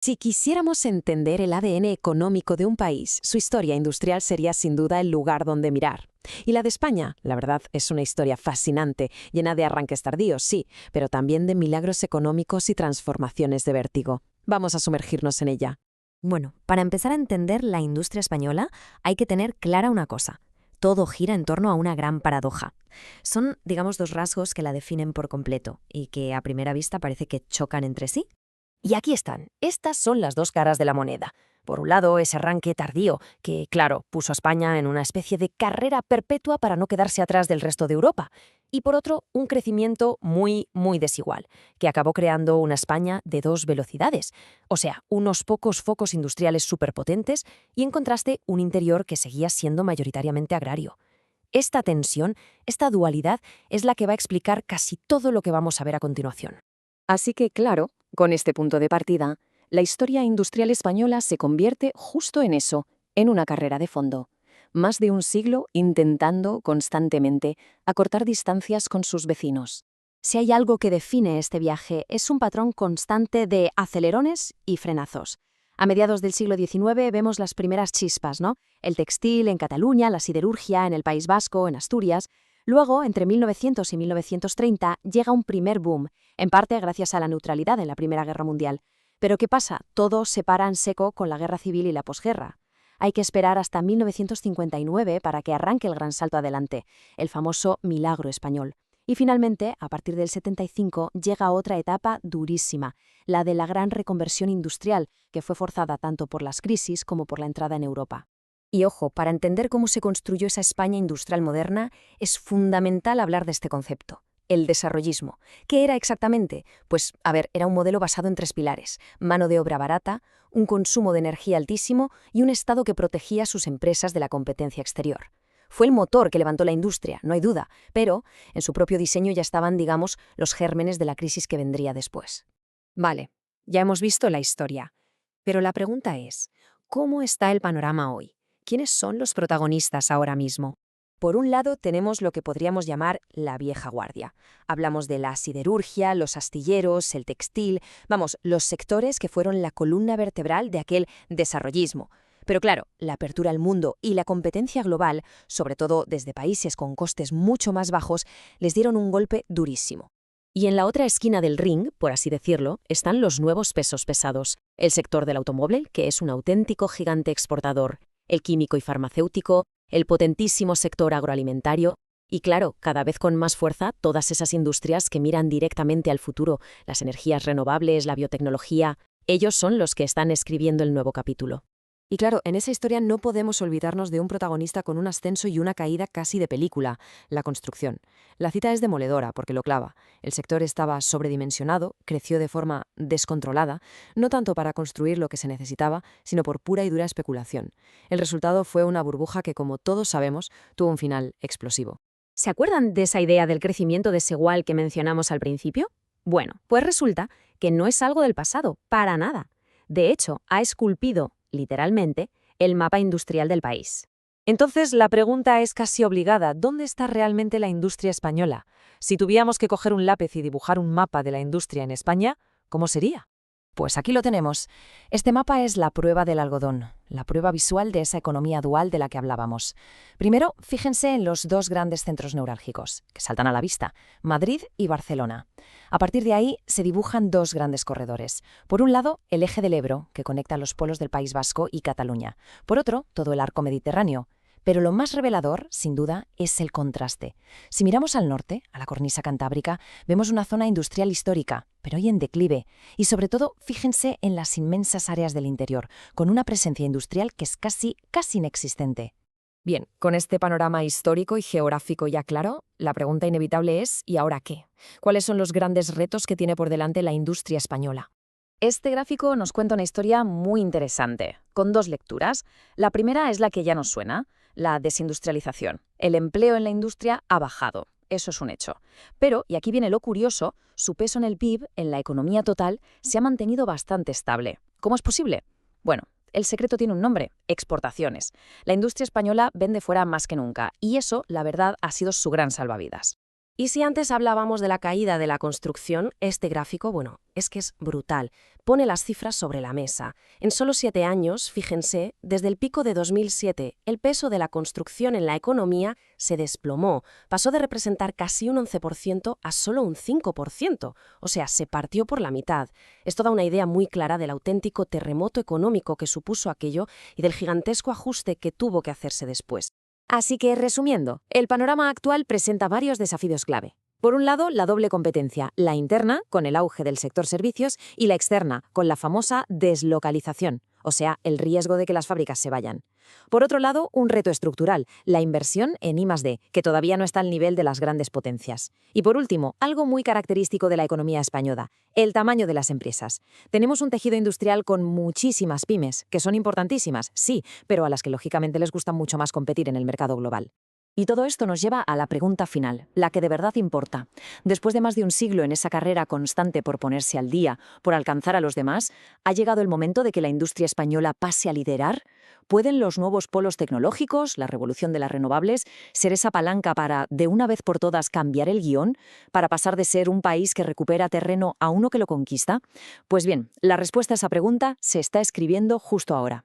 Si quisiéramos entender el ADN económico de un país, su historia industrial sería sin duda el lugar donde mirar. Y la de España, la verdad, es una historia fascinante, llena de arranques tardíos, sí, pero también de milagros económicos y transformaciones de vértigo. Vamos a sumergirnos en ella. Bueno, para empezar a entender la industria española hay que tener clara una cosa. Todo gira en torno a una gran paradoja. Son, digamos, dos rasgos que la definen por completo y que a primera vista parece que chocan entre sí. Y aquí están. Estas son las dos caras de la moneda. Por un lado, ese arranque tardío, que, claro, puso a España en una especie de carrera perpetua para no quedarse atrás del resto de Europa. Y por otro, un crecimiento muy desigual, que acabó creando una España de dos velocidades. O sea, unos pocos focos industriales superpotentes y, en contraste, un interior que seguía siendo mayoritariamente agrario. Esta tensión, esta dualidad, es la que va a explicar casi todo lo que vamos a ver a continuación. Así que, claro, con este punto de partida, la historia industrial española se convierte justo en eso, en una carrera de fondo. Más de un siglo intentando constantemente acortar distancias con sus vecinos. Si hay algo que define este viaje, es un patrón constante de acelerones y frenazos. A mediados del siglo XIX vemos las primeras chispas, ¿no? El textil en Cataluña, la siderurgia en el País Vasco, en Asturias. Luego, entre 1900 y 1930, llega un primer boom, en parte gracias a la neutralidad en la Primera Guerra Mundial. Pero ¿qué pasa? Todo se para en seco con la Guerra Civil y la posguerra. Hay que esperar hasta 1959 para que arranque el gran salto adelante, el famoso milagro español. Y finalmente, a partir del 75, llega otra etapa durísima, la de la gran reconversión industrial, que fue forzada tanto por las crisis como por la entrada en Europa. Y ojo, para entender cómo se construyó esa España industrial moderna, es fundamental hablar de este concepto, el desarrollismo. ¿Qué era exactamente? Pues, era un modelo basado en tres pilares: mano de obra barata, un consumo de energía altísimo y un Estado que protegía a sus empresas de la competencia exterior. Fue el motor que levantó la industria, no hay duda, pero en su propio diseño ya estaban, digamos, los gérmenes de la crisis que vendría después. Vale, ya hemos visto la historia. Pero la pregunta es, ¿cómo está el panorama hoy? ¿Quiénes son los protagonistas ahora mismo? Por un lado, tenemos lo que podríamos llamar la vieja guardia. Hablamos de la siderurgia, los astilleros, el textil, los sectores que fueron la columna vertebral de aquel desarrollismo. Pero claro, la apertura al mundo y la competencia global, sobre todo desde países con costes mucho más bajos, les dieron un golpe durísimo. Y en la otra esquina del ring, por así decirlo, están los nuevos pesos pesados. El sector del automóvil, que es un auténtico gigante exportador, el químico y farmacéutico, el potentísimo sector agroalimentario y, claro, cada vez con más fuerza, todas esas industrias que miran directamente al futuro, las energías renovables, la biotecnología. Ellos son los que están escribiendo el nuevo capítulo. Y claro, en esa historia no podemos olvidarnos de un protagonista con un ascenso y una caída casi de película: la construcción. La cita es demoledora porque lo clava. El sector estaba sobredimensionado, creció de forma descontrolada, no tanto para construir lo que se necesitaba, sino por pura y dura especulación. El resultado fue una burbuja que, como todos sabemos, tuvo un final explosivo. ¿Se acuerdan de esa idea del crecimiento desigual que mencionamos al principio? Bueno, pues resulta que no es algo del pasado, para nada. De hecho, ha esculpido, literalmente, el mapa industrial del país. Entonces, la pregunta es casi obligada: ¿dónde está realmente la industria española? Si tuviéramos que coger un lápiz y dibujar un mapa de la industria en España, ¿cómo sería? Pues aquí lo tenemos. Este mapa es la prueba del algodón, la prueba visual de esa economía dual de la que hablábamos. Primero, fíjense en los dos grandes centros neurálgicos, que saltan a la vista: Madrid y Barcelona. A partir de ahí se dibujan dos grandes corredores. Por un lado, el eje del Ebro, que conecta los polos del País Vasco y Cataluña. Por otro, todo el arco mediterráneo. Pero lo más revelador, sin duda, es el contraste. Si miramos al norte, a la cornisa cantábrica, vemos una zona industrial histórica, pero hoy en declive. Y sobre todo, fíjense en las inmensas áreas del interior, con una presencia industrial que es casi inexistente. Bien, con este panorama histórico y geográfico ya claro, la pregunta inevitable es: ¿y ahora qué? ¿Cuáles son los grandes retos que tiene por delante la industria española? Este gráfico nos cuenta una historia muy interesante, con dos lecturas. La primera es la que ya nos suena: la desindustrialización. El empleo en la industria ha bajado, eso es un hecho. Pero, y aquí viene lo curioso, su peso en el PIB, en la economía total, se ha mantenido bastante estable. ¿Cómo es posible? Bueno, el secreto tiene un nombre: exportaciones. La industria española vende fuera más que nunca, y eso, la verdad, ha sido su gran salvavidas. Y si antes hablábamos de la caída de la construcción, este gráfico, bueno, es que es brutal. Pone las cifras sobre la mesa. En solo 7 años, fíjense, desde el pico de 2007, el peso de la construcción en la economía se desplomó. Pasó de representar casi un 11% a solo un 5%. O sea, se partió por la mitad. Esto da una idea muy clara del auténtico terremoto económico que supuso aquello y del gigantesco ajuste que tuvo que hacerse después. Así que, resumiendo, el panorama actual presenta varios desafíos clave. Por un lado, la doble competencia, la interna, con el auge del sector servicios, y la externa, con la famosa deslocalización, o sea, el riesgo de que las fábricas se vayan. Por otro lado, un reto estructural, la inversión en I+D, que todavía no está al nivel de las grandes potencias. Y por último, algo muy característico de la economía española, el tamaño de las empresas. Tenemos un tejido industrial con muchísimas pymes, que son importantísimas, sí, pero a las que lógicamente les gusta mucho más competir en el mercado global. Y todo esto nos lleva a la pregunta final, la que de verdad importa. Después de más de un siglo en esa carrera constante por ponerse al día, por alcanzar a los demás, ¿ha llegado el momento de que la industria española pase a liderar? ¿Pueden los nuevos polos tecnológicos, la revolución de las renovables, ser esa palanca para, de una vez por todas, cambiar el guión, para pasar de ser un país que recupera terreno a uno que lo conquista? Pues bien, la respuesta a esa pregunta se está escribiendo justo ahora.